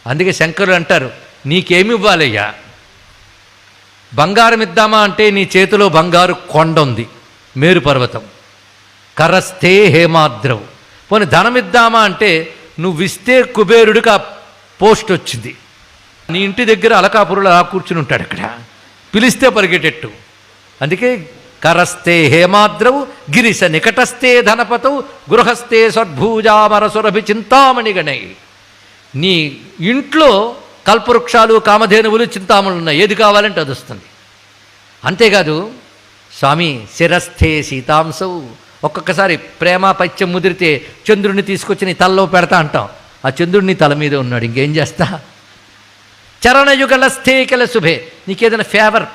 అందుకే శంకరులు అంటారు, నీకేమి ఇవ్వాలయ్యా? బంగారం ఇద్దామా అంటే నీ చేతిలో బంగారు కొండ ఉంది, మేరు పర్వతం. కరస్తే హేమాద్రవు. పోనీ ధనం ఇద్దామా అంటే నువ్విస్తే కుబేరుడికి ఆ పోస్ట్ వచ్చింది. నీ ఇంటి దగ్గర అలకాపురులు అలా కూర్చుని ఉంటాడు, అక్కడ పిలిస్తే పరిగెట్టెట్టు. అందుకే కరస్తే హేమాద్రవు గిరిశ నికటస్థే ధనపతవు గృహస్థే సద్భూజామరసురభి చింతామణి గణై. నీ ఇంట్లో కల్పవృక్షాలు, కామధేనువులు, చింతామణులు ఉన్నాయి, ఏది కావాలంటే అది వస్తుంది. అంతేకాదు స్వామి శిరస్థే సీతాంశవు. ఒక్కొక్కసారి ప్రేమ పైత్యం ముదిరితే చంద్రుడిని తీసుకొచ్చి నీ తలలో పెడతా అంటాం, ఆ చంద్రుడిని తల మీద ఉన్నాడు, ఇంకేం చేస్తా. చరణయుగలస్థే కెల శుభే. నీకేదైనా ఫేవర్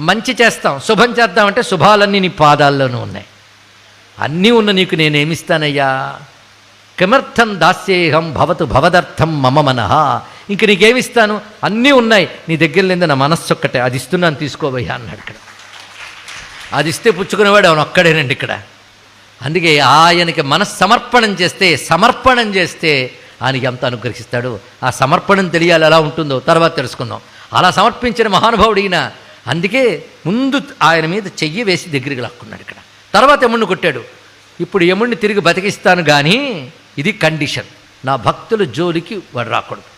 మంచి చేస్తాం, శుభం చేద్దామంటే శుభాలన్నీ నీ పాదాల్లోనూ ఉన్నాయి. అన్నీ ఉన్న నీకు నేనేమిస్తానయ్యా? కిమర్థం దాస్యేహం భవతు భవదర్థం మమ మనః. ఇంక నీకేమిస్తాను? అన్నీ ఉన్నాయి నీ దగ్గర లేని నా మనస్సు ఒక్కటే, అది ఇస్తున్నాను తీసుకోబోయ్యా అన్నాడు. ఇక్కడ అది ఇస్తే పుచ్చుకునేవాడు అవను ఒక్కడేనండి ఇక్కడ. అందుకే ఆయనకి మనస్సమర్పణం చేస్తే, సమర్పణం చేస్తే ఆయనకి ఎంత అనుగ్రహిస్తాడు. ఆ సమర్పణం తెలియాలి, ఎలా ఉంటుందో తర్వాత తెలుసుకుందాం. అలా సమర్పించిన మహానుభావుడు ఈయన. అందుకే ముందు ఆయన మీద చెయ్యి వేసి దగ్గరికి లాక్కున్నాడు ఇక్కడ. తర్వాత యముడిని కొట్టాడు. ఇప్పుడు యముడిని తిరిగి బతికిస్తాను కానీ ఇది కండిషన్, నా భక్తుల జోలికి వాడు రాకూడదు.